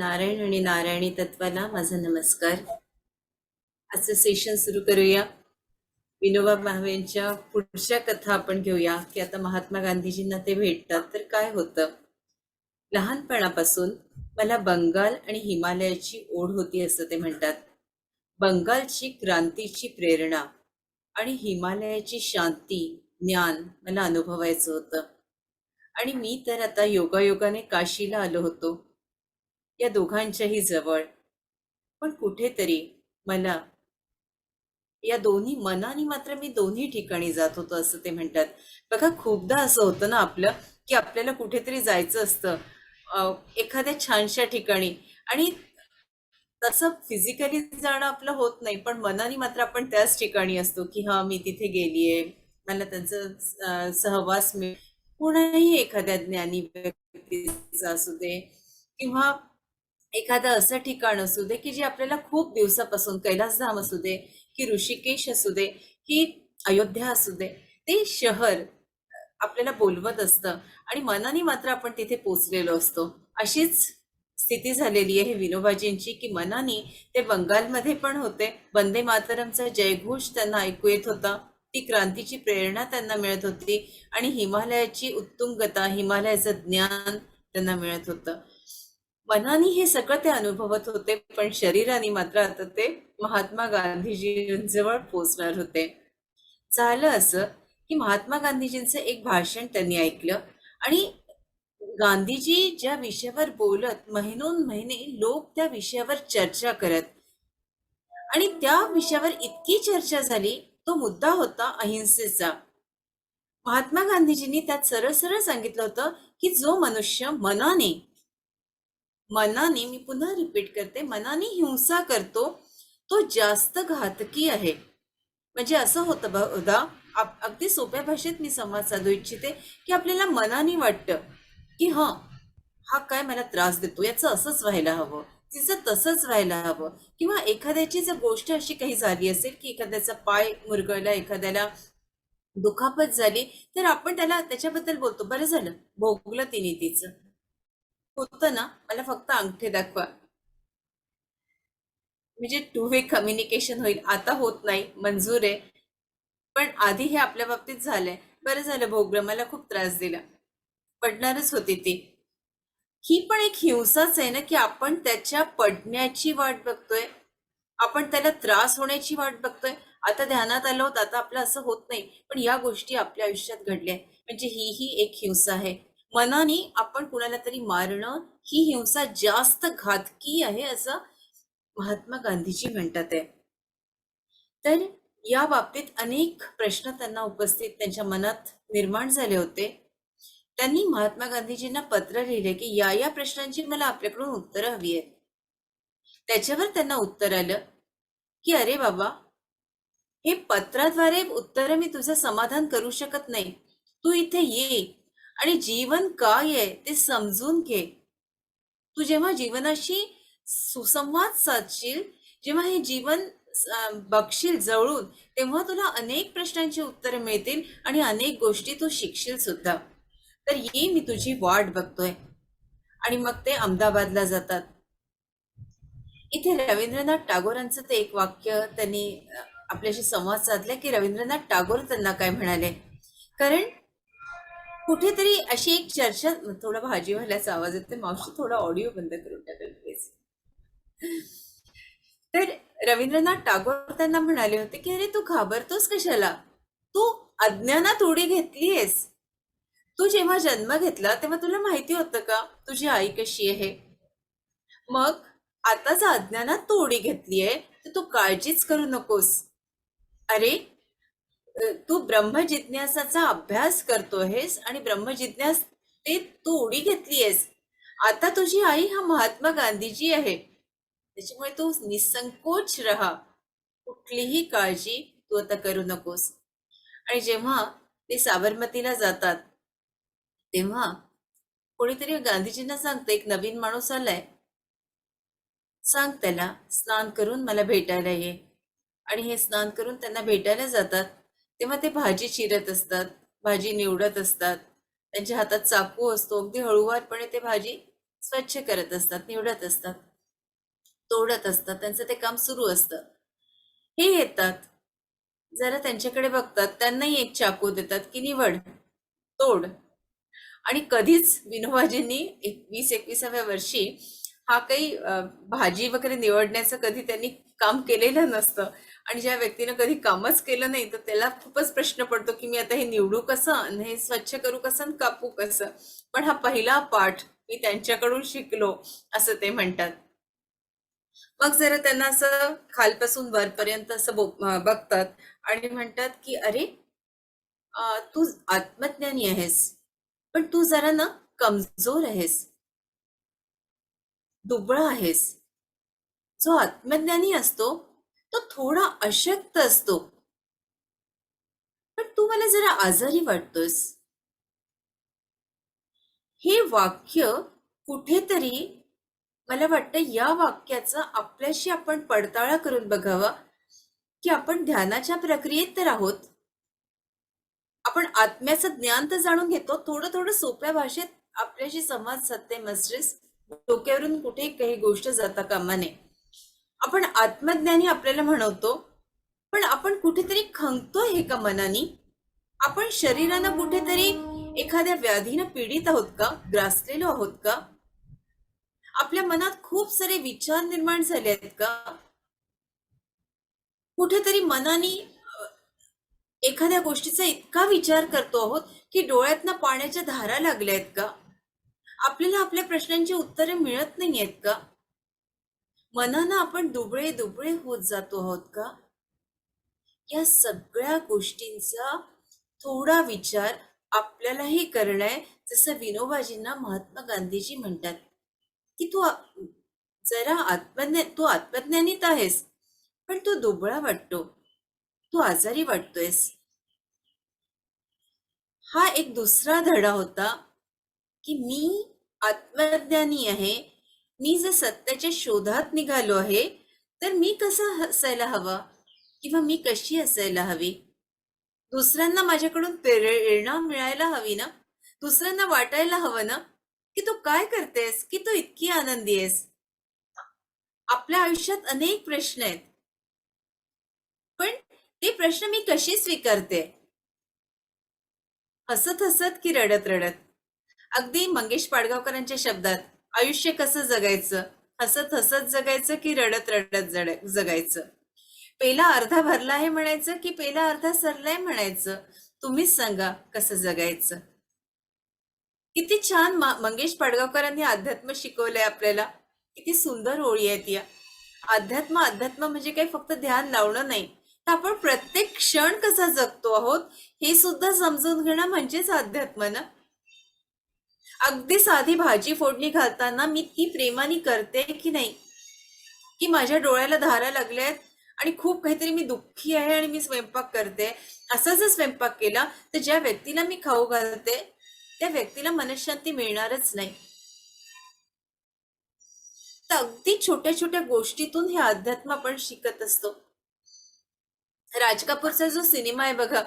नारायण आणि नारायणी तत्वाला माझा नमस्कार. आजचं सेशन सुरू करूया. विनोबा भावेंच्या पुढच्या कथा आपण घेऊया की आता महात्मा गांधीजींना ते भेटतात तर काय होतं. लहानपणापासून मला बंगाल आणि हिमालयाची ओढ होती असं ते म्हणतात. बंगालची क्रांतीची प्रेरणा आणि हिमालयाची शांती ज्ञान मला अनुभवायचं होतं. आणि मी तर आता योगायोगाने काशीला आलो होतो, या दोघांच्याही जवळ. पण कुठेतरी मला या दोन्ही मनाने मात्र मी दोन्ही ठिकाणी जात होतो असं ते म्हणतात. बघा, खूपदा असं होतं ना आपलं, की आपल्याला कुठेतरी जायचं असतं एखाद्या छानशा ठिकाणी, आणि तसं फिजिकली जाणं आपलं होत नाही, पण मनाने मात्र आपण त्याच ठिकाणी असतो की हा मी तिथे गेलीये, मला त्यांचं सहवास मिळ. कुणाही एखाद्या ज्ञानी व्यक्तीचा असू दे किंवा एखादं असं ठिकाण असू दे की जे आपल्याला खूप दिवसापासून, कैलासधाम असू दे की ऋषिकेश असू दे की अयोध्या असू दे, ते शहर आपल्याला बोलवत असतं आणि मनाने मात्र आपण तिथे पोचलेलो असतो. अशीच स्थिती झालेली आहे विनोबाजींची, की मनाने ते बंगालमध्ये पण होते. वंदे मातरमचा जयघोष त्यांना ऐकू येत होता, ती क्रांतीची प्रेरणा त्यांना मिळत होती आणि हिमालयाची उत्तुंगता, हिमालयाचं ज्ञान त्यांना मिळत होतं. मनाने हे सगळं ते अनुभवत होते, पण शरीराने मात्र आता ते महात्मा गांधीजींजवळ पोचणार होते. झालं असं की महात्मा गांधीजींचं एक भाषण त्यांनी ऐकलं आणि गांधीजी ज्या विषयावर बोलत, महिनोन महिने लोक त्या विषयावर चर्चा करत, आणि त्या विषयावर इतकी चर्चा झाली, तो मुद्दा होता अहिंसेचा. महात्मा गांधीजींनी त्यात सरळ सरळ सांगितलं होतं की जो मनुष्य मनाने मनाने मी पुन्हा रिपीट करते, मनाने हिंसा करतो तो जास्त घातकी आहे. म्हणजे असं होतं बघा, अगदी सोप्या भाषेत मी संवाद साधू इच्छिते, की आपल्याला मनाने वाटतं की हा काय मला त्रास देतो, याचं असंच व्हायला हवं, तिचं तसंच व्हायला हवं. किंवा एखाद्याची जर गोष्ट अशी काही झाली असेल की एखाद्याचा पाय मुरगळला, एखाद्याला दुखापत झाली, तर आपण त्याला त्याच्याबद्दल बोलतो, बरं झालं भोगलं तिने तिचं. होतं ना, मला फक्त अंगठे दाखवा, म्हणजे टू वे कम्युनिकेशन होईल. आता होत नाही, मंजूर आहे, पण आधी हे आपल्या बाबतीत झालंय. बरं झालं भोगलं, मला खूप त्रास दिला. पडणारच होती ती. ही पण एक हिंसाच आहे ना, की आपण त्याच्या पडण्याची वाट बघतोय, आपण त्याला त्रास होण्याची वाट बघतोय. आता ध्यानात आलो होत, आता आपलं असं होत नाही, पण या गोष्टी आपल्या आयुष्यात घडल्या, म्हणजे ही एक हिंसा आहे. मनाने आपण कुणाला तरी मारणं, ही हिंसा जास्त घातकी आहे असं महात्मा गांधीजी म्हणतात आहे. तर या बाबतीत अनेक प्रश्न त्यांना उपस्थित त्यांच्या मनात निर्माण झाले होते. त्यांनी महात्मा गांधीजींना पत्र लिहिले की या प्रश्नांची मला आपल्याकडून उत्तरं हवी आहेत. त्याच्यावर त्यांना उत्तर आलं की अरे बाबा, हे पत्राद्वारे उत्तर मी तुझं समाधान करू शकत नाही. तू इथे ये आणि जीवन काय आहे ते समजून घे. तू जेव्हा जीवनाशी सुसंवाद साधशील, जेव्हा हे जीवन बघशील जवळून, तेव्हा तुला अनेक प्रश्नांची उत्तरे मिळतील आणि अनेक गोष्टी तू शिकशील सुद्धा. तर ये, मी तुझी वाट बघतोय. आणि मग ते अहमदाबादला जातात. इथे रवींद्रनाथ टागोरांचं ते एक वाक्य त्यांनी आपल्याशी संवाद साधला की रवींद्रनाथ टागोर त्यांना काय म्हणाले. कारण कुठेतरी अशी एक चर्चा, थोडा भाजीवाल्याचा आवाज येते, मावशी थोडा ऑडिओ बंद करून टाकेल प्लीज. तर रवींद्रनाथ टागोर त्यांना म्हणाले होते की अरे तू घाबरतोस कशाला, तू अज्ञानात उडी घेतलीयस. तू जेव्हा जन्म घेतला तेव्हा तुला माहिती होतं का तुझी आई कशी आहे? मग आता जर अज्ञानात तू उडी घेतलीये तर तू काळजीच करू नकोस. अरे, तू ब्रह्मजिज्ञासाचा अभ्यास करतोयस आणि ब्रह्मजिज्ञास ते तू उडी घेतलीयस. आता तुझी आई हा महात्मा गांधीजी आहे, त्याच्यामुळे तू निसंकोच राहा. कुठलीही काळजी तू आता करू नकोस. आणि जेव्हा ते साबरमतीला जातात तेव्हा कोणीतरी गांधीजींना सांगतं, एक नवीन माणूस आलाय, सांग त्याला स्नान करून मला भेटायला ये. आणि हे स्नान करून त्यांना भेटायला जातात. तेव्हा ते भाजी चिरत असतात, भाजी निवडत असतात, त्यांच्या हातात चाकू असतो, अगदी हळूवारपणे ते भाजी स्वच्छ करत असतात, निवडत असतात, तोडत असतात, त्यांचं ते काम सुरू असतं. हे येतात, जरा त्यांच्याकडे बघतात, त्यांनाही एक चाकू देतात की निवड, तोड. आणि कधीच विनोबाजींनी 20-21व्या वर्षी हा काही भाजी वगैरे निवडण्याचं कधी त्यांनी काम केलेलं नसतं. आणि ज्या व्यक्तीनं कधी कामच केलं नाही तर त्याला खूपच प्रश्न पडतो की मी आता हे निवडू कसं आणि हे स्वच्छ करू कसं आणि कापू कसं. पण हा पहिला पाठ मी त्यांच्याकडून शिकलो असं ते म्हणतात. मग जरा त्यांना असं खालपासून वरपर्यंत असं बघतात आणि म्हणतात की अरे, तू आत्मज्ञानी आहेस, पण तू जरा ना कमजोर आहेस, दुबळा आहेस. जो आत्मज्ञानी असतो तो थोडा अशक्त असतो, पण तू मला जरा आजारी वाटतोस. हे वाक्य कुठेतरी, मला वाटतं या वाक्याचा आपल्याशी आपण पडताळा करून बघावा की आपण ध्यानाच्या प्रक्रियेत तर आहोत. आपण आत्म्याचं ज्ञान तर जाणून घेतो, थोडं थोडं सोप्या भाषेत आपल्याशी संवाद साधते मस्ट्रेस. डोक्यावरून कुठे काही गोष्ट जाता कामा नये. आपण आत्मज्ञानी आपल्याला म्हणवतो, पण आपण कुठेतरी खंगतोय हे का मनानी? आपण शरीरानं कुठेतरी एखाद्या व्याधीनं पीडित आहोत का, ग्रासलेलो आहोत का? आपल्या मनात खूप सारे विचार निर्माण झाले आहेत का? कुठेतरी मनानी एखाद्या गोष्टीचा इतका विचार करतो आहोत की डोळ्यातनं पाण्याच्या धारा लागल्या आहेत का? आपल्याला आपल्या प्रश्नांची उत्तरे मिळत नाही आहेत का? मनानं आपण दुबळे दुबळे होत जातो आहोत का? या सगळ्या गोष्टींचा थोडा विचार आपल्यालाही करणं, जसं विनोबाजींना महात्मा गांधीजी म्हणतात की जरा तू आत्मज्ञानीत आहेस, पण तू दुबळा वाटतो, तू आजारी वाटतोयस. हा एक दुसरा धडा होता की मी आत्मज्ञानी आहे, मी जर सत्याच्या शोधात निघालो आहे, तर मी कसं असायला हवा किंवा मी कशी असायला हवी. दुसऱ्यांना माझ्याकडून प्रेरणा मिळायला हवी ना, दुसऱ्यांना वाटायला हवं ना की तू काय करतेस, की तू इतकी आनंदी आहेस. आपल्या आयुष्यात अनेक प्रश्न आहेत, पण ते प्रश्न मी कशी स्वीकारते, हसत हसत की रडत रडत. अगदी मंगेश पाडगावकरांच्या शब्दात, आयुष्य कसं जगायचं, हसत हसत जगायचं की रडत रडत जगायचं. पेला अर्धा भरला आहे म्हणायचं की पेला अर्धा सरलाय म्हणायचं, तुम्हीच सांगा कसं जगायचं. किती छान मंगेश पाडगावकरांनी अध्यात्म शिकवलंय आपल्याला. किती सुंदर ओळी आहेत या. अध्यात्म अध्यात्म म्हणजे काही फक्त ध्यान लावणं नाही, तर आपण प्रत्येक क्षण कसा जगतो आहोत हे सुद्धा समजून घेणं म्हणजेच अध्यात्म ना. अगदी साधी भाजी फोडणी घालताना मी ती प्रेमाने करते की नाही, की माझ्या डोळ्याला धारा लागल्यात आणि खूप काहीतरी मी दुःखी आहे आणि मी स्वयंपाक करते, असा जर स्वयंपाक केला तर ज्या व्यक्तीला मी खाऊ घालते त्या व्यक्तीला मनशांती मिळणारच नाही. तर अगदी छोट्या छोट्या गोष्टीतून हे अध्यात्म आपण शिकत असतो. राज कपूरचा जो सिनेमा आहे बघा,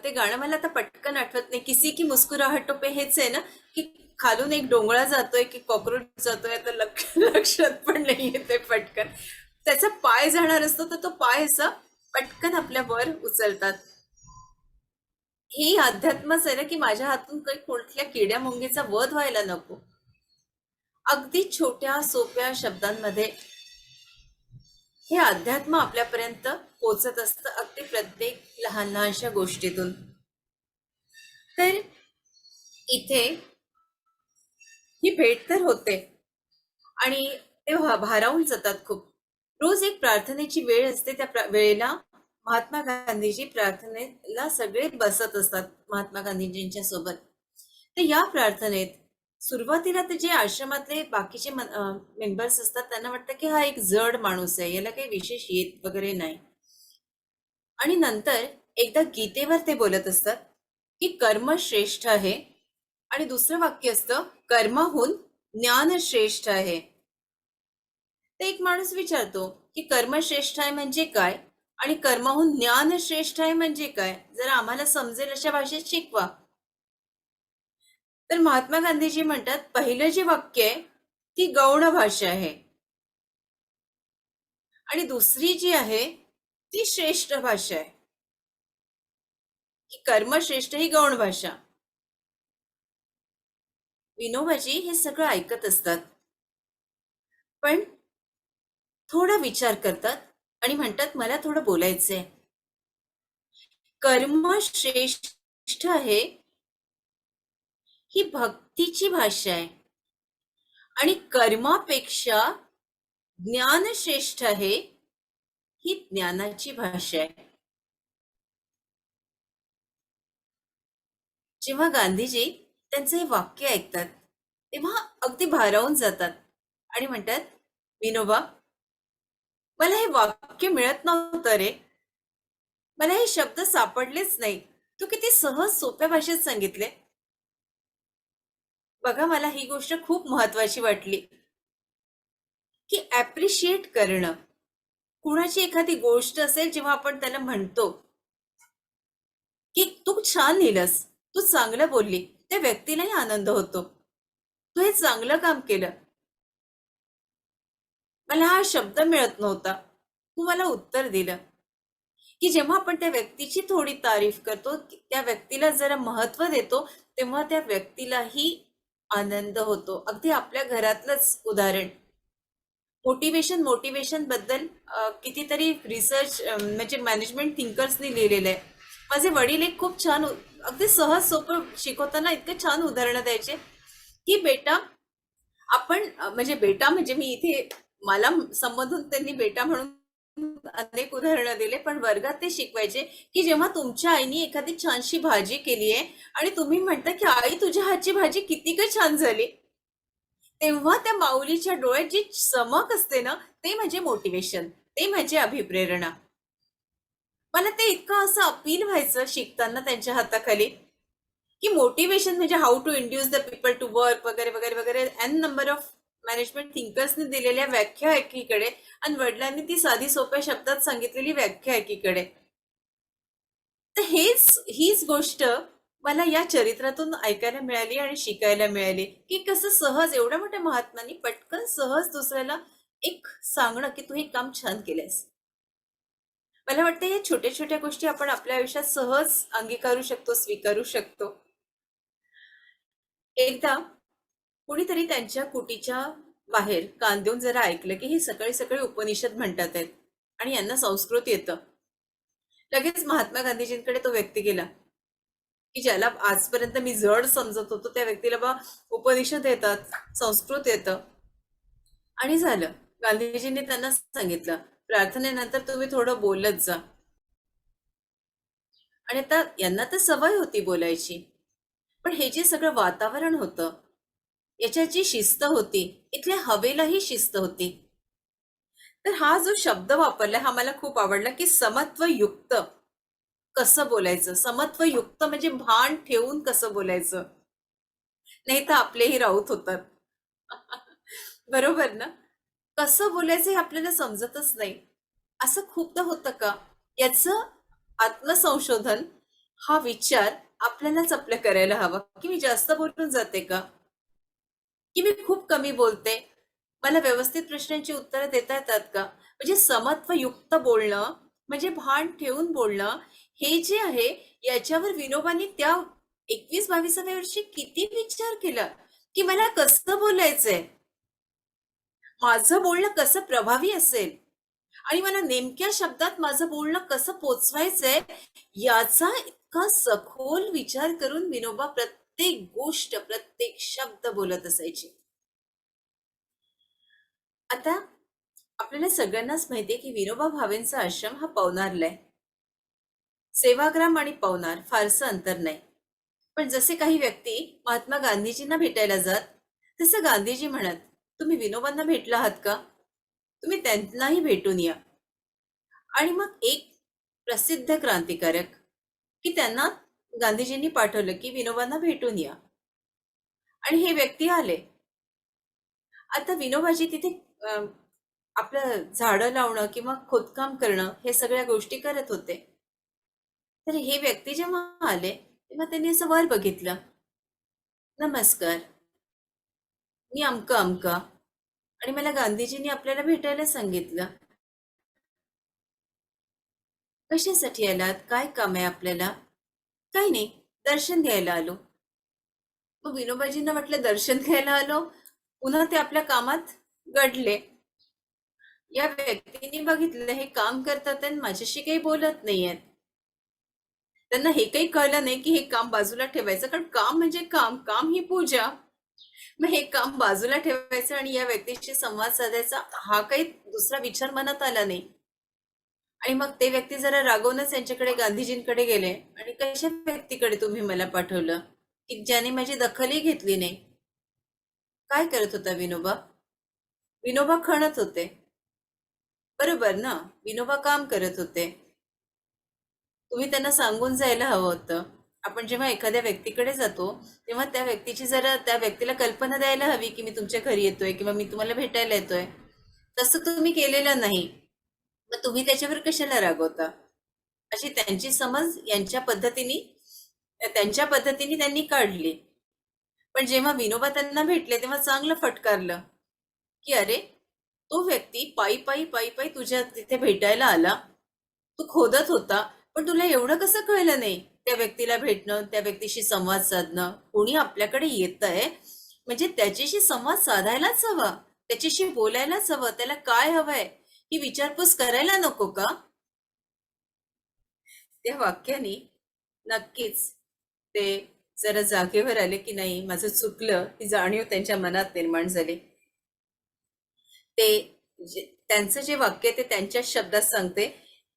ते गाणं मला आता पटकन आठवत नाही, किसी की मुस्कुराहटो पे, हेच आहे ना, की खालून एक डोंगळा जातोय की कॉक्रोच जातोय, आता लक्षात पण नाही येते पटकन. त्याचा पाय जाणार असतो तर तो पाय असा पटकन आपल्या वर उचलतात. ही अध्यात्मच आहे ना, की माझ्या हातून काही कुठल्या किड्या मुंगीचा वध व्हायला नको. अगदी छोट्या सोप्या शब्दांमध्ये हे अध्यात्म आपल्यापर्यंत पोचत असतं, अगदी प्रत्येक लहान लहानशा गोष्टीतून. तर इथे ही भेट तर होते आणि ते भारावून जातात खूप. रोज एक प्रार्थनेची वेळ असते, त्या वेळेला महात्मा गांधीजी प्रार्थनेला सगळे बसत असतात महात्मा गांधीजींच्या सोबत. तर या प्रार्थनेत सुरुवातीला ते जे आश्रमातले बाकीचे मेंबर्स असतात त्यांना वाटतं की हा एक जड माणूस आहे, याला काही विशेष येत वगैरे नाही. आणि नंतर एकदा गीतेवर ते बोलत असतात की कर्म श्रेष्ठ आहे, आणि दुसरं वाक्य असतं कर्माहून ज्ञान श्रेष्ठ आहे. तर एक माणूस विचारतो की कर्म श्रेष्ठ आहे म्हणजे काय आणि कर्माहून ज्ञान श्रेष्ठ आहे म्हणजे काय, जरा आम्हाला समजेल अशा भाषेत शिकवा. तर महात्मा गांधीजी म्हणतात, पहिलं जे वाक्य आहे ती गौण भाषा आहे आणि दुसरी जी आहे ती श्रेष्ठ भाषा आहे. की कर्मश्रेष्ठ ही गौण भाषा. विनोबाजी हे सगळं ऐकत असतात, पण थोडा विचार करतात आणि म्हणतात, मला थोडं बोलायचंय. कर्म श्रेष्ठ आहे ही भक्तीची भाषा आहे आणि कर्मापेक्षा ज्ञान श्रेष्ठ आहे ही ज्ञानाची भाषा आहे. जेव्हा गांधीजी त्यांचं हे वाक्य ऐकतात तेव्हा अगदी भारावून जातात आणि म्हणतात, विनोबा, मला हे वाक्य मिळत नव्हतं रे. मला हे शब्द सापडलेच नाही. तू किती सहज सोप्या भाषेत सांगितले. बघा, मला ही गोष्ट खूप महत्वाची वाटली की ऍप्रिशिएट करणं. कुणाची एखादी गोष्ट असेल, जेव्हा आपण त्याला म्हणतो की तू छान लिहिलंस, तू चांगलं बोलली, त्या व्यक्तीलाही आनंद होतो. तू हे चांगलं काम केलं. मला हा शब्द मिळत नव्हता, तू मला उत्तर दिलं. की जेव्हा आपण त्या व्यक्तीची थोडी तारीफ करतो, त्या व्यक्तीला जरा महत्व देतो, तेव्हा त्या व्यक्तीलाही आनंद होतो. अगदी आपल्या घरातलंच उदाहरण, मोटिवेशन बद्दल कितीतरी रिसर्च म्हणजे मॅनेजमेंट थिंकर्सनी लिहिलेलं आहे. माझे वडील एक खूप छान अगदी सहज सोपं शिकवताना इतके छान उदाहरणं द्यायचे की बेटा, आपण म्हणजे बेटा म्हणजे मी इथे मला संबोधून त्यांनी बेटा म्हणून अनेक उदाहरणं दिले, पण वर्गात ते शिकवायचे की जेव्हा तुमच्या आईने एखादी छानशी भाजी केली आहे आणि तुम्ही म्हणता की आई, तुझ्या हातची भाजी किती काय छान झाली, तेव्हा त्या माऊलीच्या डोळ्यात जी चमक असते ना, ते म्हणजे मोटिवेशन, ते म्हणजे अभिप्रेरणा. मला ते इतकं असं अपील व्हायचं शिकताना त्यांच्या हाताखाली की मोटिवेशन म्हणजे how to induce the people to work वगैरे वगैरे वगैरे एन नंबर ऑफ मॅनेजमेंट थिंकर्सने दिलेल्या व्याख्या एकीकडे आणि वडिलांनी ती साधी सोप्या शब्दात सांगितलेली व्याख्या एकीकडे. तर हीच गोष्ट मला या चरित्रातून ऐकायला मिळाली आणि शिकायला मिळाली की कसं सहज एवढ्या मोठ्या महात्मानी पटकन सहज दुसऱ्याला एक सांगणं की तू हे काम छान केलंयस. मला वाटतं या छोट्या छोट्या गोष्टी आपण आपल्या आयुष्यात सहज अंगीकारू शकतो, स्वीकारू शकतो. एकदा कुणीतरी त्यांच्या कुटीच्या बाहेर कान देऊन जरा ऐकलं की हे सकाळी सकाळी उपनिषद म्हणतात आहेत आणि यांना संस्कृत येतं. लगेच महात्मा गांधीजींकडे तो व्यक्ती गेला की ज्याला आजपर्यंत मी जड समजत होतो, त्या व्यक्तीला बा उपनिषद येतात, संस्कृत येतं. आणि झालं. गांधीजींनी त्यांना सांगितलं, प्रार्थनेनंतर तुम्ही थोडं बोलत जा. आणि आता यांना तर सवय होती बोलायची, पण हे जे सगळं वातावरण होतं, याच्यात जी शिस्त होती, इथल्या हवेलाही शिस्त होती. तर हा जो शब्द वापरला हा मला खूप आवडला की समत्वयुक्त कसं बोलायचं. समत्वयुक्त म्हणजे भान ठेवून कसं बोलायचं, नाही तर आपलेही राऊत होतात. बरोबर ना? कसं बोलायचं हे आपल्याला समजतच नाही. असं खूपदा होतं का? याचं आत्मसंशोधन, हा विचार आपल्यालाच आपल्या करायला हवा की मी जास्त बोलून जाते का, की मी खूप कमी बोलते, मला व्यवस्थित प्रश्नांची उत्तरं देता येतात का. म्हणजे समत्वयुक्त बोलणं म्हणजे भान ठेवून बोलणं, हे जे आहे याच्यावर विनोबांनी त्या 21-22व्या वर्षी किती विचार केला की मला कसं बोलायचंय, माझं बोलणं कसं प्रभावी असेल आणि मला नेमक्या शब्दात माझं बोलणं कसं पोचवायचंय, याचा इतका सखोल विचार करून विनोबा प्रत्येक गोष्ट, प्रत्येक शब्द बोलत असायचे. आता आपल्याला सगळ्यांनाच माहितीये की विनोबा भावेंचा आश्रम हा पवनारला आहे. सेवाग्राम आणि पवनार फारसं अंतर नाही. पण जसे काही व्यक्ती महात्मा गांधीजींना भेटायला जात, तसं गांधीजी म्हणत, तुम्ही विनोबांना भेटला आहात का, तुम्ही त्यांनाही भेटून या. आणि मग एक प्रसिद्ध क्रांतिकारक की त्यांना गांधीजींनी पाठवलं की विनोबांना भेटून या. आणि हे व्यक्ती आले. आता विनोबाजी तिथे अं, आपलं झाडं लावणं किंवा खोदकाम करणं हे सगळ्या गोष्टी करत होते. तर हे व्यक्ती जेव्हा आले तेव्हा त्यांनी असं वर बघितलं नमस्कार, मी अमका अमका आणि मला गांधीजींनी आपल्याला भेटायला सांगितलं. कशासाठी आलात? काय काम आहे आपल्याला? काही नाही, दर्शन घ्यायला आलो. मग विनोबाजींना म्हटलं दर्शन घ्यायला आलो. पुन्हा ते आपल्या कामात गडले. या व्यक्तीने बघितलं हे काम करतात आणि माझ्याशी काही बोलत नाहीयेत. त्यांना हे काही कळलं नाही की हे काम बाजूला ठेवायचं, कारण काम म्हणजे काम, काम ही पूजा. मग हे काम बाजूला ठेवायचं आणि या व्यक्तीशी संवाद साधायचा, हा काही दुसरा विचार मनात आला नाही. आणि मग ते व्यक्ती जरा रागवूनच यांच्याकडे गांधीजींकडे गेले आणि कशा व्यक्तीकडे तुम्ही मला पाठवलं की ज्याने माझी दखलही घेतली नाही. काय करत होता विनोबा? विनोबा खणत होते. बरोबर ना? विनोबा काम करत होते. तुम्ही त्यांना सांगून जायला हवं होतं. आपण जेव्हा एखाद्या व्यक्तीकडे जातो तेव्हा त्या व्यक्तीची जरा त्या व्यक्तीला कल्पना द्यायला हवी की मी तुमच्या घरी येतोय किंवा मी तुम्हाला भेटायला येतोय. तसं तुम्ही केलेलं नाही. मग तुम्ही त्याच्यावर कशाला रागवता? अशी त्यांची समज त्यांच्या पद्धतीने त्यांनी काढली. पण जेव्हा विनोबा त्यांना भेटले तेव्हा चांगलं फटकारलं की अरे, तो व्यक्ती पायी पायी पायी पायी तुझ्या तिथे भेटायला आला. तू खोदत होता, पण तुला एवढं कसं कळलं नाही त्या व्यक्तीला भेटणं, त्या व्यक्तीशी संवाद साधणं. कोणी आपल्याकडे येतंय म्हणजे त्याच्याशी संवाद साधायलाच हवा, त्याच्याशी बोलायलाच हवं. त्याला काय हवंय ही विचारपूस करायला नको का? त्या वाक्याने नक्कीच ते जरा जागेवर आले की नाही माझं चुकलं ही जाणीव त्यांच्या मनात निर्माण झाली. ते त्यांचं जे वाक्य आहे ते त्यांच्या शब्दात सांगते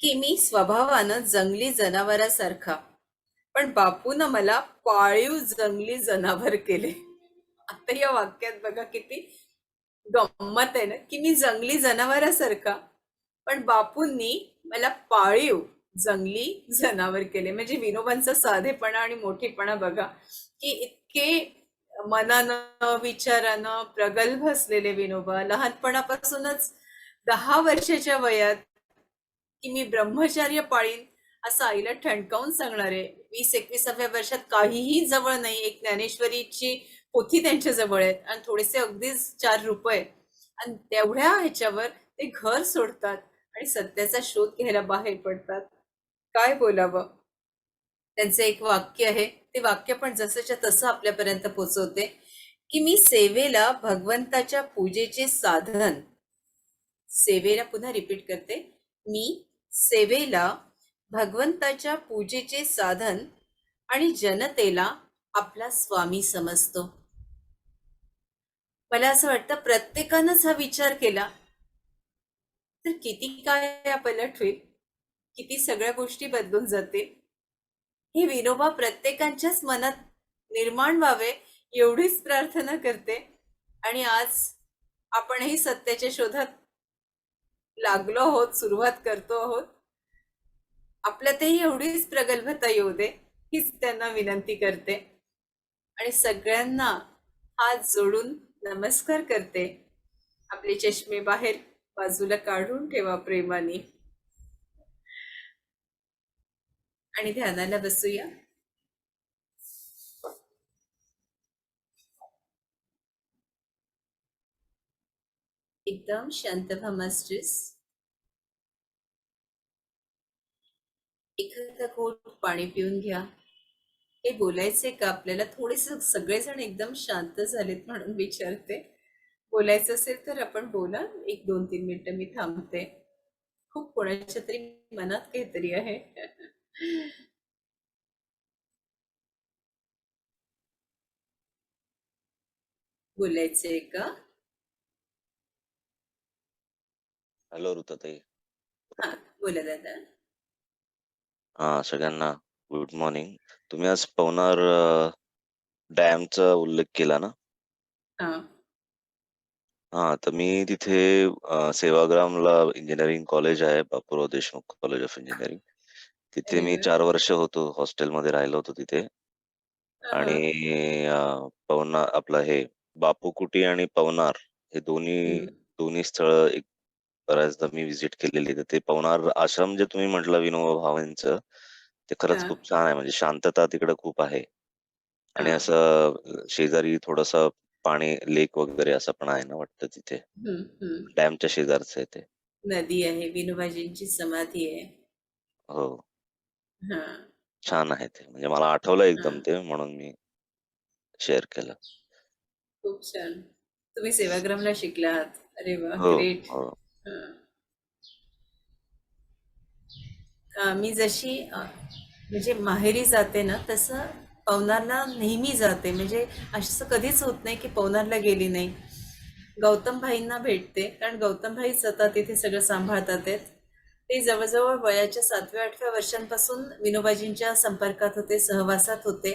की मी स्वभावानं जंगली जनावरासारखा, पण बापूनं मला पाळीव जंगली जनावर केले. आता या वाक्यात बघा किती गंमत आहे ना, की मी जंगली जनावरासारखा, पण बापूंनी मला पाळीव जंगली जनावर केले. म्हणजे विनोबांचा साधेपणा आणि मोठेपणा बघा, की इतके मनानं विचारानं प्रगल्भ असलेले विनोबा लहानपणापासूनच 10 वर्षाच्या वयात की मी ब्रह्मचर्य पाळीन असं आईला ठणकावून सांगणारे, 20-21व्या वर्षात काहीही जवळ नाही, एक ज्ञानेश्वरीची पोथी त्यांच्या जवळ आहेत आणि थोडेसे अगदीच 4 रुपये, आणि तेवढ्या ह्याच्यावर ते घर सोडतात आणि सत्याचा शोध घ्यायला बाहेर पडतात. काय बोलावं? त्यांचं एक वाक्य आहे, ते वाक्य पण जसंच्या तसं आपल्यापर्यंत पोचवते की मी सेवेला भगवंताच्या पूजेचे साधन, सेवेला पुन्हा रिपीट करते, मी सेवेला भगवंताच्या पूजेचे साधन आणि जनतेला आपला स्वामी समजतो. मला असं वाटतं प्रत्येकानंच हा विचार केला तर किती काय पलट होईल, किती सगळ्या गोष्टी बदलून जातील. हे विनोबा प्रत्येकाच्याच मनात निर्माण व्हावे एवढीच प्रार्थना करते. आणि आज आपणही सत्याच्या शोधात लागलो आहोत, सुरुवात करतो आहोत. आपल्यातही एवढीच प्रगल्भता येऊ दे हीच त्यांना विनंती करते आणि सगळ्यांना हात जोडून नमस्कार करते. आपले चष्मे बाहेर बाजूला काढून ठेवा प्रेमाने आणि ध्यानाला बसूया. एकदम शांत व्हा मास्टर्स. एखादा घोट पाणी पिऊन घ्या. हे बोलायचंय का आपल्याला? थोडेस सगळेजण एकदम शांत झालेत म्हणून विचारते. बोलायचं असेल तर आपण बोला. 1-2-3 मिनिटं मी थांबते. खूप कोणाच्या तरी मनात काहीतरी आहे. बोलायचंय का? हॅलो ऋताताई. हा, बोला दादा. सगळ्यांना गुड मॉर्निंग. तुम्ही आज पवनार डॅमचा उल्लेख केला ना? हा. तर मी तिथे सेवाग्रामला इंजिनिअरिंग कॉलेज आहे, Bapurao Deshmukh college of engineering. तिथे अरे मी वा. 4 वर्ष होतो, हॉस्टेलमध्ये राहिलो होतो तिथे. हा, हा. आणि पवनार आपलं हे बापू कुटी आणि पवनार हे दोन्ही हम्म. दोन्ही स्थळं एक बऱ्याचदा मी व्हिजिट केलेली. तर ते पवनार आश्रम जे तुम्ही म्हटलं विनोबा भावेंचं, ते खरंच हा. खूप छान आहे. म्हणजे शांतता तिकडे खूप आहे. आणि हा. असं शेजारी थोडंसं पाणी लेक वगैरे असं पण आहे ना वाटतं तिथे. हम्म. डॅमच्या शेजारचं आहे ते. नदी आहे, विनोबाजींची समाधी आहे. हो. हा. छान आहे ते. म्हणजे मला आठवलं हा. एकदम ते म्हणून मी शेअर केलं. खूप छान. तुम्ही सेवाग्रामला शिकलात. अरे वा, हो, ग्रेट. हो. मी जशी म्हणजे माहेरी जाते ना, तसं पवनारला नेहमी जाते. म्हणजे असं कधीच होत नाही की पवनारला गेली नाही. गौतम भाईंना भेटते, कारण गौतम भाईच आता तिथे सगळं सांभाळतात आहेत. ते जवळजवळ वयाच्या 7व्या-8व्या वर्षांपासून विनोबाजींच्या संपर्कात होते, सहवासात होते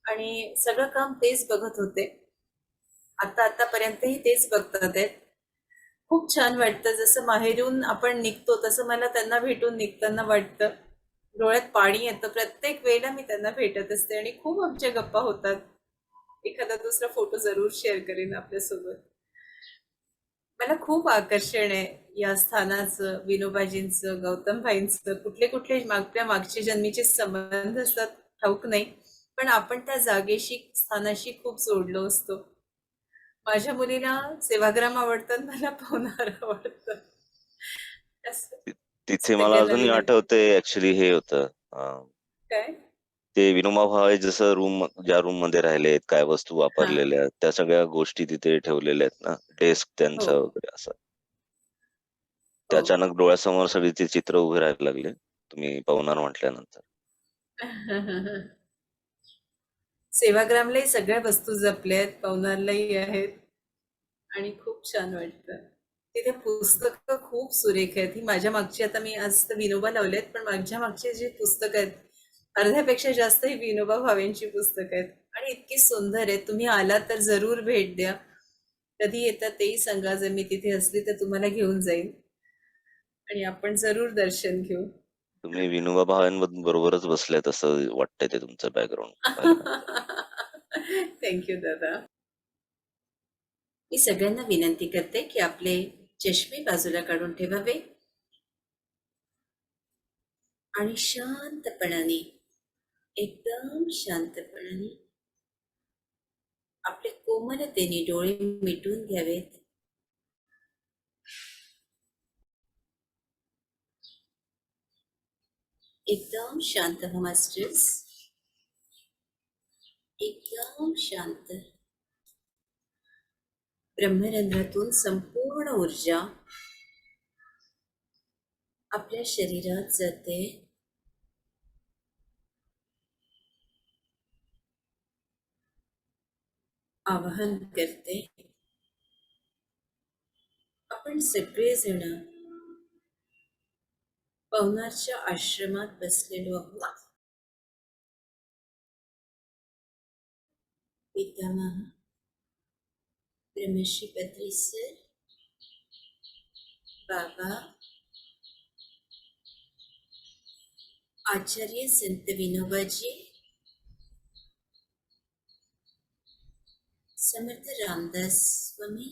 आणि सगळं काम तेच बघत होते. आतापर्यंतही तेच बघतात आहेत. खूप छान वाटतं. जसं माहेरून आपण निघतो तसं मला त्यांना भेटून निघताना वाटतं. डोळ्यात पाणी येतं. प्रत्येक वेळेला मी त्यांना भेटत असते आणि खूप आमच्या गप्पा होतात. एखादा दुसरा फोटो जरूर शेअर करेन आपल्यासोबत. मला खूप आकर्षण आहे या स्थानाचं, विनोबाजींचं, गौतमभाईंचं. कुठले कुठले आपल्या मागच्या जन्मीचे संबंध असतात ठाऊक नाही, पण आपण त्या जागेशी, स्थानाशी खूप जोडलो असतो. माझ्या मुलीला सेवाग्राम आवडतं, मला पवनार आवडतं. असं तिथे मला सगळ्यांना अजूनही विनंती. आठवतंय ॲक्चुअली हे होतं काय? ते विनोबा भावे जसं ज्या रूममध्ये राहिलेत, काय वस्तू हा. वापरलेल्या आहेत, त्या सगळ्या गोष्टी तिथे ठेवलेल्या आहेत ना. डेस्क हो. त्यांचं वगैरे असं. ते हो. अचानक डोळ्यासमोर सगळी ती चित्र उभी राहायला लागली. तुम्ही पवनार म्हटल्यानंतर. सेवाग्रामलाही सगळ्या वस्तू जपल्या आहेत, पवनारलाही आहेत आणि खूप छान वाटतं. तिथे पुस्तकं खूप सुरेख आहेत. ही माझ्या मागची, आता मी आज तर विनोबा लावलेत, पण माझ्या मागची जी पुस्तकं आहेत, अर्ध्यापेक्षा जास्त ही विनोबा भावेंची पुस्तकं आहेत आणि इतकी सुंदर आहेत. तुम्ही आलात तर जरूर भेट द्या. कधी येतात तेही सांगा. जर मी तिथे असली तर तुम्हाला घेऊन जाईन आणि आपण जरूर दर्शन घेऊ. तुम्ही विनोबा भावेंबरोबरच बसल्यात असं वाटतंय ते तुमचं बॅकग्राऊंड पाहिल्यानंतर. थँक्यू दादा. मी सगळ्यांना विनंती करते की आपले चष्मे बाजूला काढून ठेवावे आणि शांतपणाने, एकदम शांतपणाने आपले कोमलतेने डोळे मिटून घ्यावेत. एकदम शांत हो मास्टर्स. एकदम शांत. ब्रह्मरंध्रातून संपूर्ण ऊर्जा आपल्या शरीरात जाते. आवाहन करते. आपण सगळेजण पवनारच्या आश्रमात बसलेलो आहोत. पितामह ब्रह्मश्री बद्री सर, बाबा, आचार्य संत विनोबाजी, समर्थ रामदास स्वामी,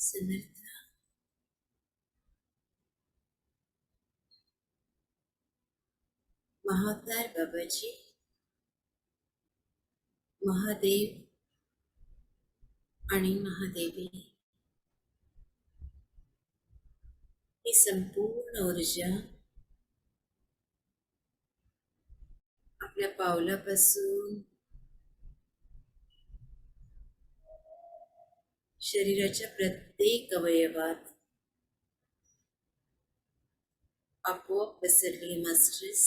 समर्थ महावतार बाबाजी, महादेव आणि महादेवी, ही संपूर्ण ऊर्जा आपल्या पावलापासून शरीराच्या प्रत्येक अवयवात आपोआप पसरली मास्टर्स.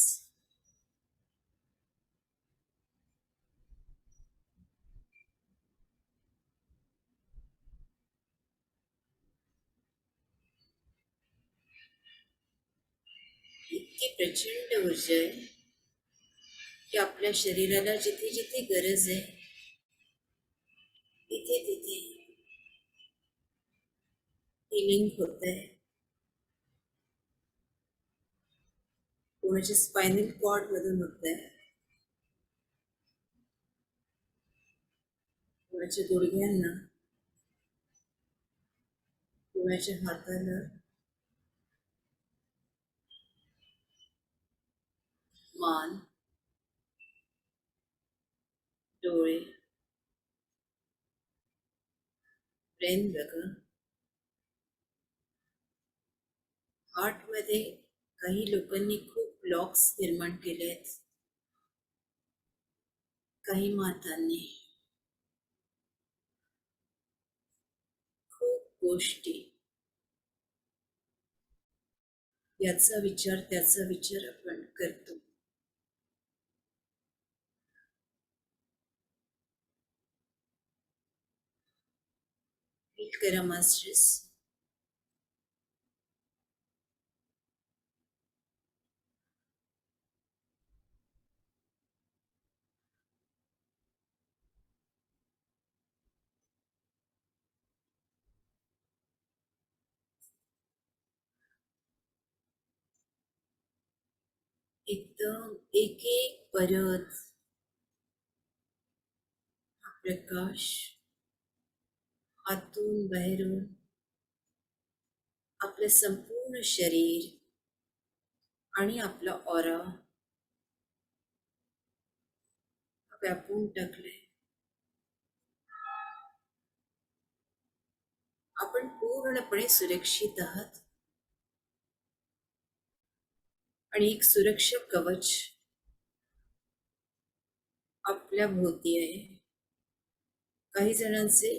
इतकी प्रचंड ऊर्जा आहे की आपल्या शरीराला जिथे जिथे गरज आहे तिथे तिथे हिलिंग होत आहे. कोणाच्या स्पायनल कॉर्ड मधून होत आहे, कोणाच्या गुडघ्यांना, कोणाच्या हाताला, मान, डोळे, ब्रेन बघा. हार्टमध्ये काही लोकांनी खूप ब्लॉक्स निर्माण केले आहेत, काही मातांनी. खूप गोष्टी, याचा विचार त्याचा विचार आपण करतो. फील करा मास्टर्स. एकदम एक एक परत हा प्रकाश आतून बाहेरून आपले संपूर्ण शरीर आणि आपला ऑरा व्यापून टाकले. आपण पूर्णपणे सुरक्षित आहात आणि एक सुरक्षा कवच आपल्या भोवती आहे. काही जणांचे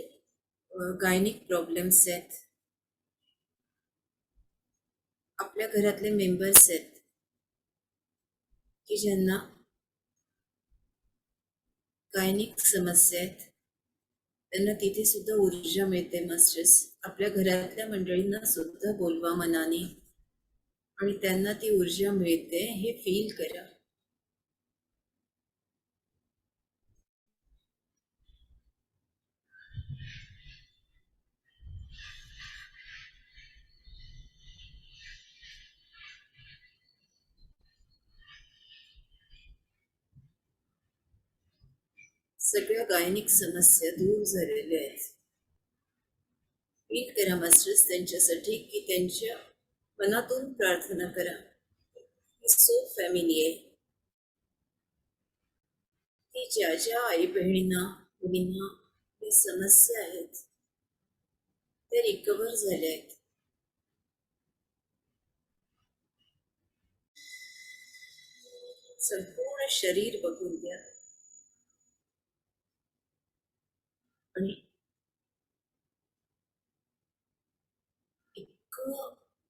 गायनिक प्रॉब्लेम्स आहेत, आपल्या घरातले मेंबर्स आहेत की ज्यांना गायनिक समस्या आहेत, त्यांना तिथे सुद्धा ऊर्जा मिळते. मास्टर्स, आपल्या घरातल्या मंडळींना सुद्धा बोलवा मनाने आणि त्यांना ती ऊर्जा मिळते हे फील करा. सगळ्या गायनिक समस्या दूर झालेल्या आहेत. फील करा मास्टर्स त्यांच्यासाठी की त्यांच्या मनातून प्रार्थना करा. सो फॅमिली आहे की ज्या ज्या आई बहिणींना मुलींना हे समस्या आहेत ते रिकवर झाले आहेत. संपूर्ण शरीर बघून द्या आणि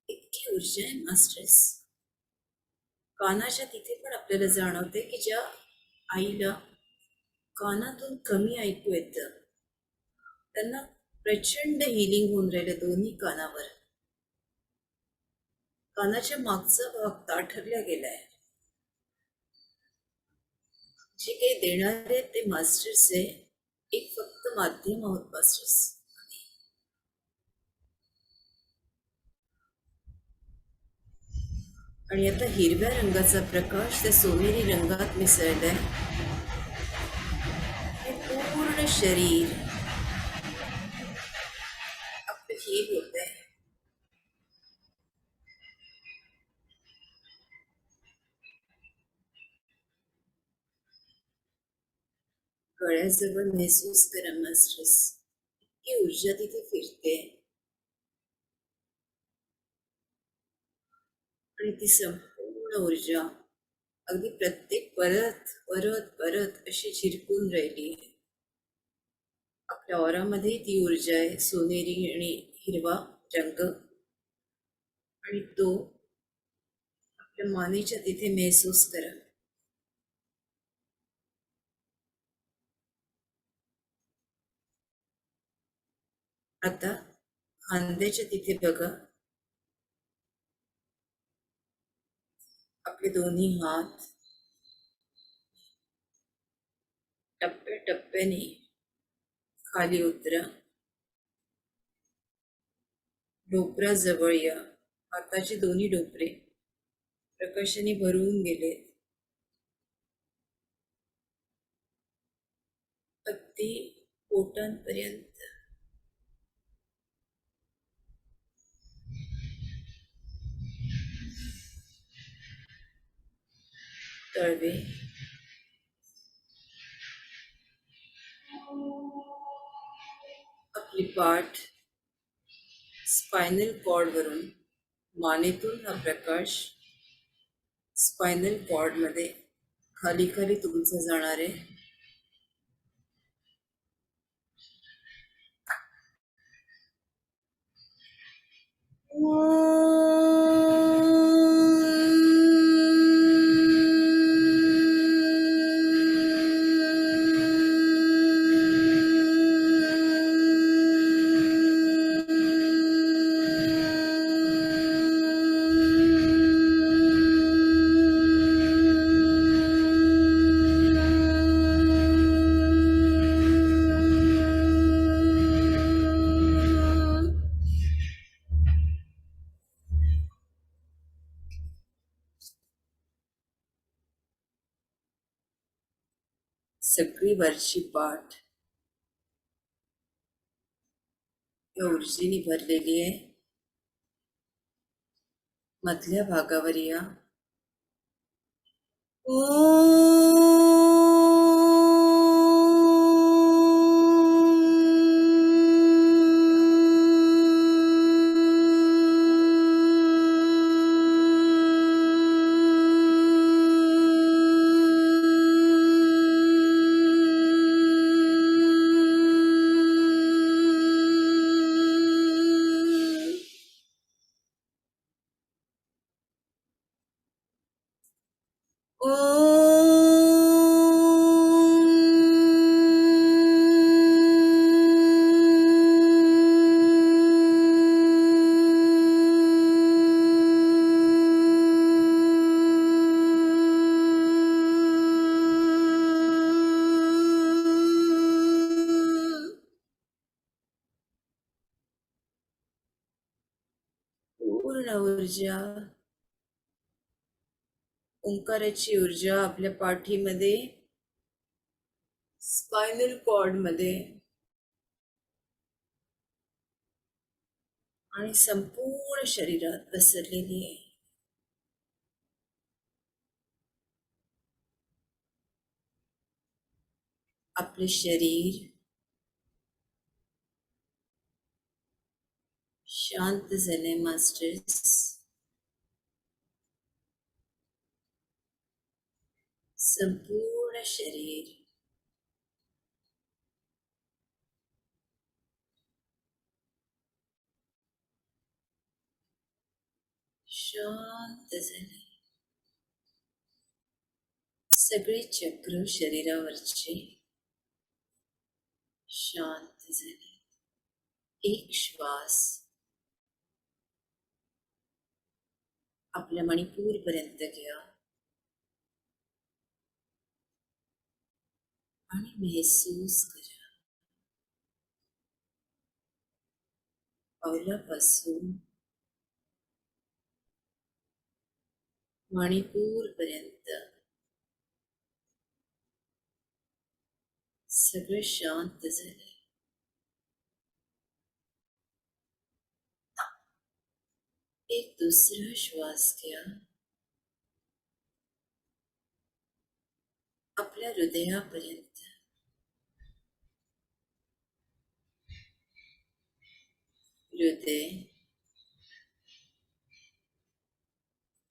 इतकी ऊर्जा आहे मास्टर्स. कानाच्या तिथे पण आपल्याला जाणवते की ज्या आईला कानातून कमी ऐकू येतं त्यांना प्रचंड हिलिंग होऊन राहिलं दोन्ही कानावर. कानाच्या मागचा भाग ताठरला गेलाय. जे काही देणारे ते मास्टर्स आहे, एक फक्त माध्यम आहोत मास्टर्स. आणि आता हिरव्या रंगाचा प्रकाश त्या सोनेरी रंगात मिसळलाय. हे पूर्ण शरीर आपलं हील होत आहे. गळ्याजवळ महसूस करा मास्टर्स, इतकी ऊर्जा तिथे फिरते आणि ती संपूर्ण ऊर्जा अगदी प्रत्येक परत परत परत अशी झिरकून राहिली आहे. आपल्या ऑरामध्ये ती ऊर्जा आहे, सोनेरी आणि हिरवा रंग, आणि तो आपल्या मानेच्या तिथे महसूस करा. आता खांद्याच्या तिथे बघा. आपले दोन्ही हात टप्प्याटप्प्याने खाली उतरा. ढोपरा जवळ या. हाताचे दोन्ही ढोपरे प्रकाशाने भरून गेले, अगदी पोटांपर्यंत. तळवे, आपली पाठ स्पायनल कॉर्ड वरून मानेतून हा प्रकाश स्पायनल कॉर्ड मध्ये खाली खाली तुमचं जाणार आहे. सगळी वरची पाठ या ऊर्जेने भरलेली आहे. मधल्या भागावर या. पूर्ण ऊर्जा, ओंकाराची ऊर्जा आपल्या पाठीमध्ये स्पायनल कॉर्ड मध्ये आणि संपूर्ण शरीरात पसरलेली आहे. आपले शरीर शांत झाले मास्टर्स. संपूर्ण शरीर शांत झाले. सगळे चक्र शरीरावरचे शांत झाले. एक श्वास आपल्या मणिपूर पर्यंत घ्या आणि महसूस करा. पावलापासून मणिपूर पर्यंत सगळे शांत झाले. एक दुसरा श्वास घ्या. आपल्या हृदयापर्यंत. हृदय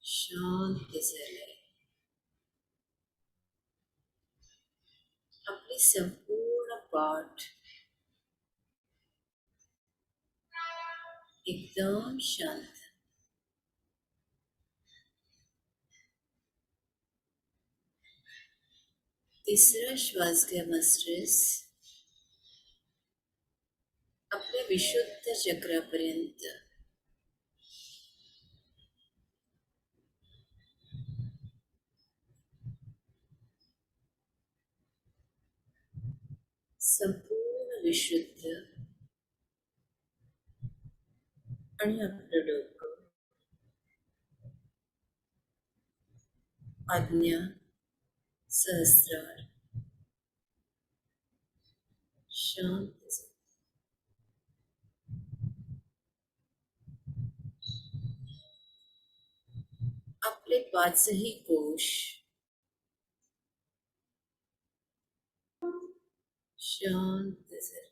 शांत झाले. आपली संपूर्ण पाठ एकदम शांत. तिसरा श्वास घ्या मास्टर्स. आपल्या विशुद्ध चक्रापर्यंत. संपूर्ण विशुद्ध आणि आपलं डोकं आज्ञा सहस्रार शांत झाले. आपले पाचही कोश शांत झालं.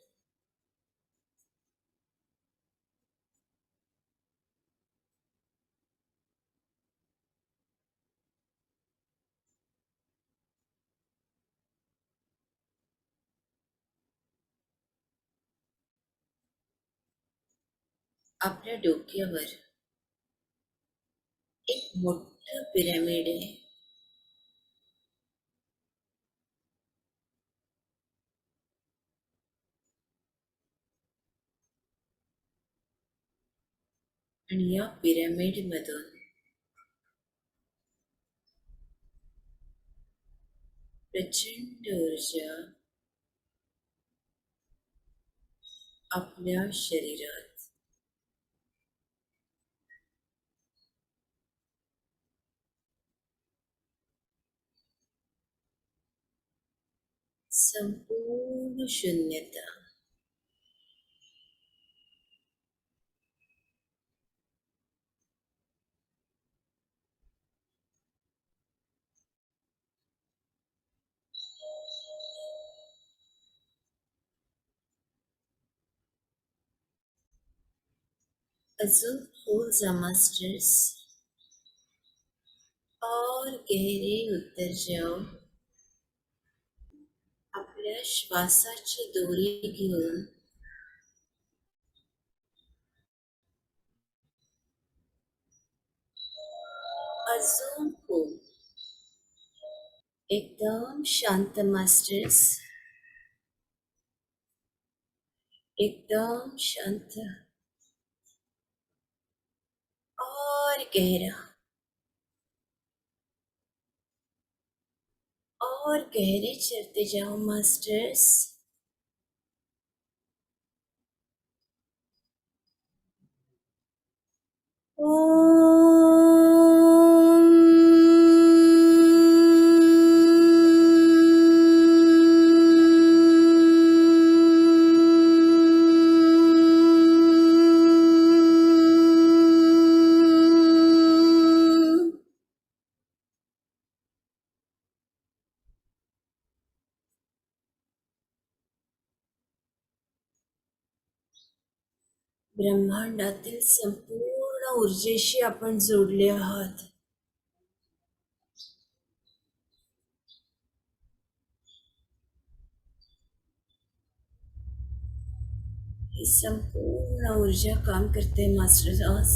आपल्या डोक्यावर एक मोठं पिरॅमिड आहे आणि या पिरॅमिड मधून प्रचंड ऊर्जा आपल्या शरीरात संपूर्ण शून्यता अजून खोल जा मास्टर्स और गहरे उतर जाओ. आपल्या श्वासाची दोरी घेऊन अजून खोल. एकदम शांत मास्टर्स, एकदम शांत और गहरा और गहरे चलते जाओ मास्टर्स. ब्रह्मांडातील संपूर्ण ऊर्जेशी आपण जोडले आहात. ही संपूर्ण ऊर्जा काम करते मास्टर आज.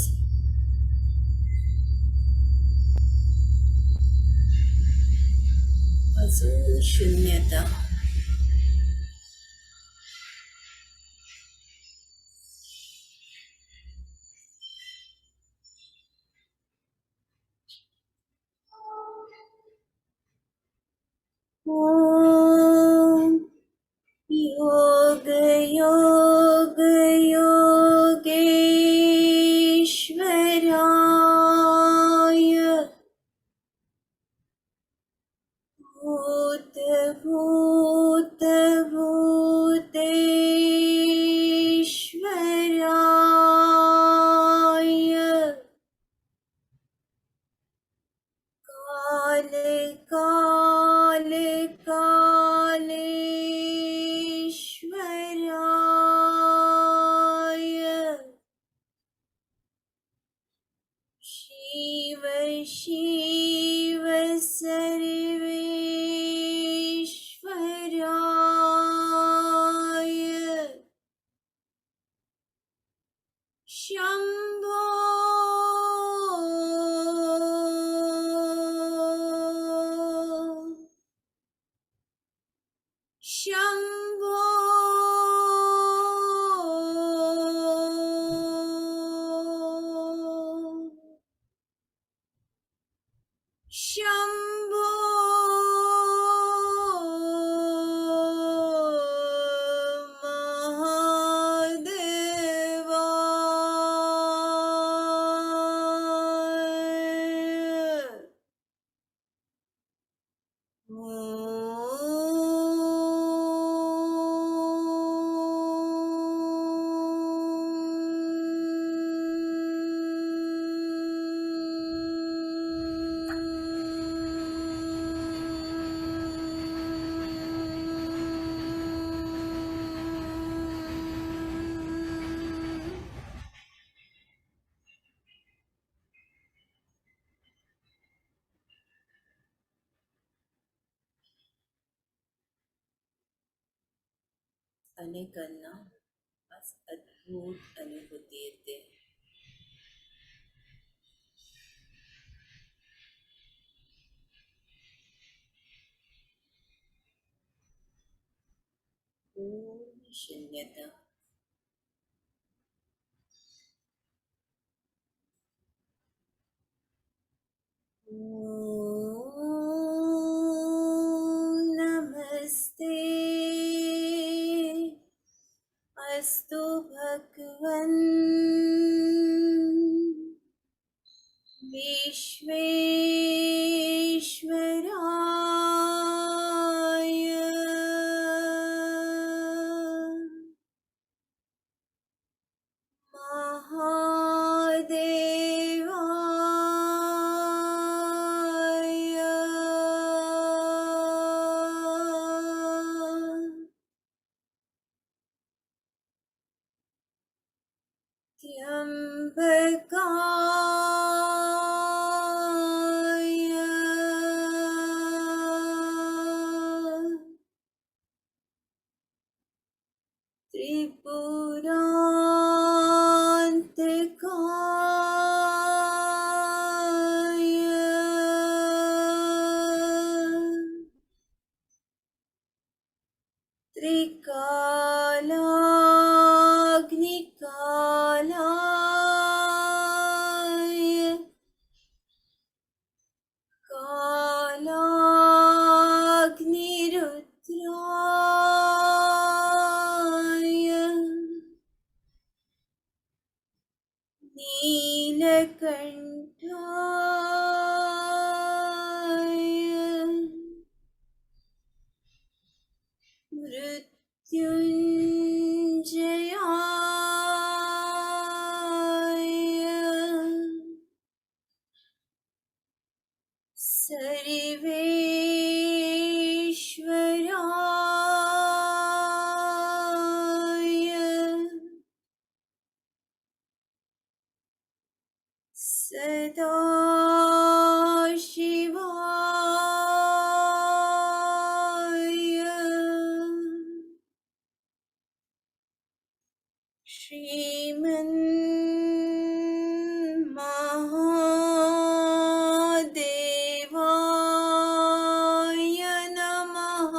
अजून शून्यता. ओम योग योग योगेश्वराय भूत भूत भूतेश्वराय काल काल कालेश्वराय शिव शिव सर्वेश्वराय अनेकांना आज अद्भुत अनुभूती येते. पूर्ण शून्यता. नमस्ते अस्तु भगवन् विश्वेश्वराय महादेवाय त्र्यंबकाय त्रिपुरांतकाय त्रिकालाग्निकालाय कालाग्निरुद्राय नीलकंठाय मृत्युंजयाय सर्वेश्वराय सदाशिवाय श्रीमन्महादेवाय नमः.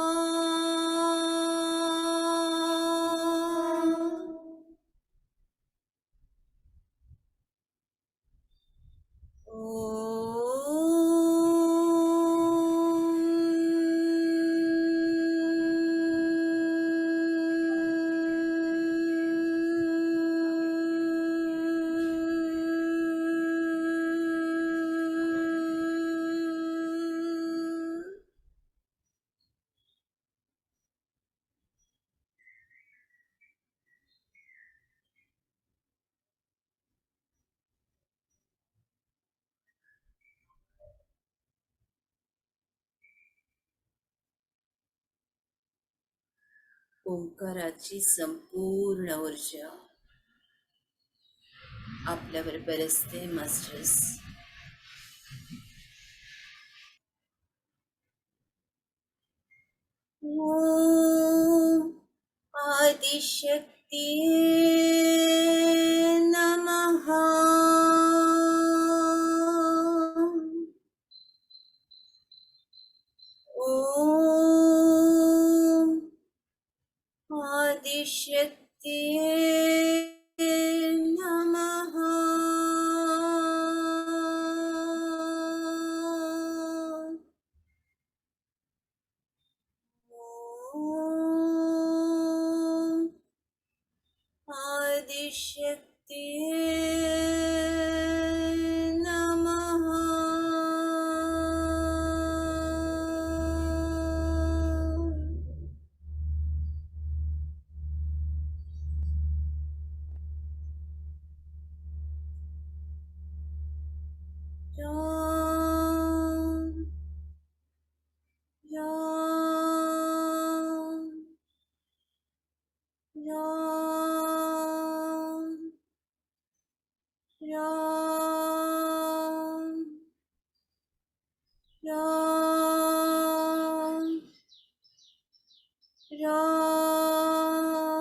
ओंकाराची संपूर्ण ऊर्जा आपल्यावर बरसते मास्टर्स. ओम आदिशक्ती नमः. ओम आदिशक्ती नमः. ओम आदिशक्ती नमः. राम राम राम राम राम राम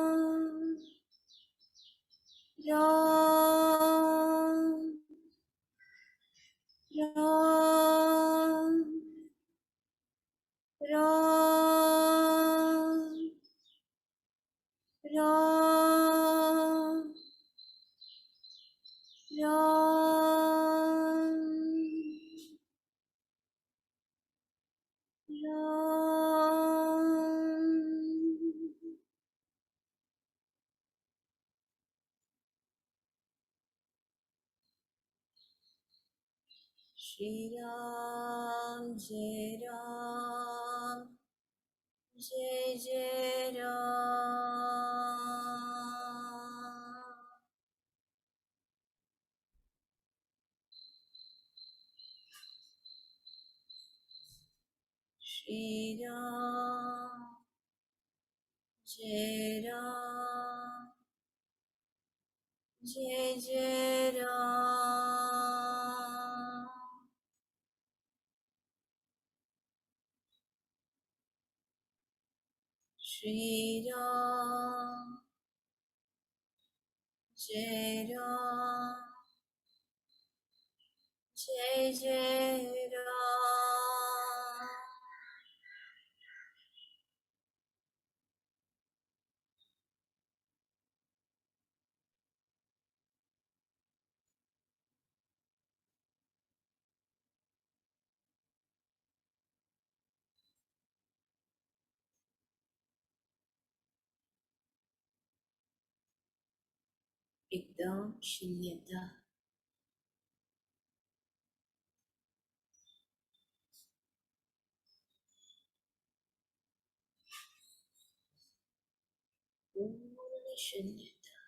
राम राम राम श्री राम जय राम जय जय राम श्री राम जय राम जय जय राम श्री राम जय राम जय जय राम एकदम शून्यता. पूर्ण शून्यता.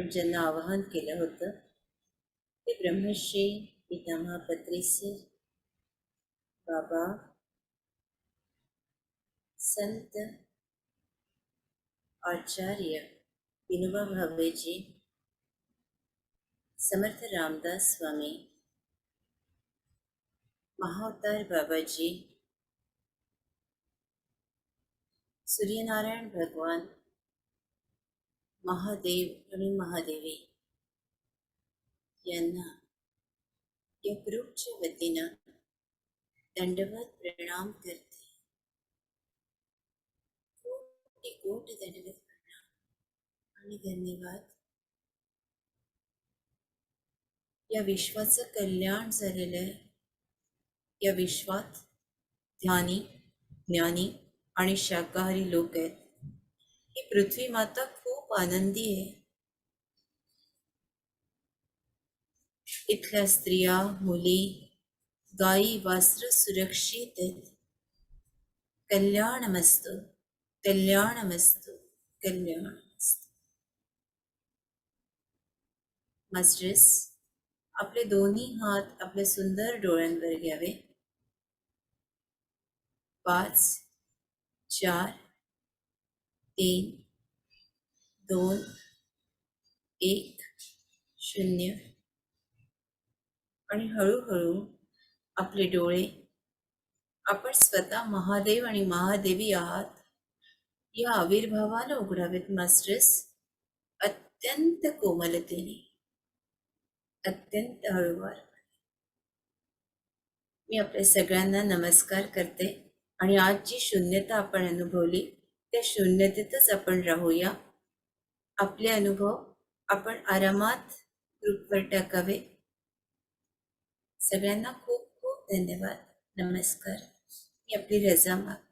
आपण ज्यांना आवाहन केलं होतं ते ब्रह्मश्री पितामह पत्रीसर बाबा, संत आचार्य विनोबा भावेजी, समर्थ रामदास स्वामी, महाअवतार बाबाजी, सूर्यनारायण भगवान, महादेव आणि महादेवी यांना या ग्रुपच्या वतीनं दंडवत प्रणाम करते. कोटी कोटी दंडवत प्रणाम आणि धन्यवाद. या विश्वाचं कल्याण झालेलं आहे. या विश्वात ध्यानी, ज्ञानी आणि शाकाहारी लोक आहेत. ही पृथ्वी माता खूप आनंदी आहे. इथल्या स्त्रिया, मुली, गायी, वासरं सुरक्षित आहेत. कल्याणमस्तु, कल्याणमस्तु, कल्याणमस्तु. मास्टर्स, आपले दोन्ही हात आपल्या सुंदर डोळ्यांवर घ्यावे. 5, 4, 3, 2, 1, 0 आणि हळूहळू आपले डोळे आपण स्वतः महादेव आणि महादेवी आहात या आविर्भावाला उघडावेत. मास्टर्स, अत्यंत कोमलतेने, अत्यंत हळूवार. मी आपल्या सगळ्यांना नमस्कार करते आणि आज जी शून्यता आपण अनुभवली त्या शून्यतेतच आपण राहूया. आपले अनुभव आपण आरामात ग्रुपवर टाकावे. सगळ्यांना खूप खूप धन्यवाद. नमस्कार. मी आपली रजा मागते.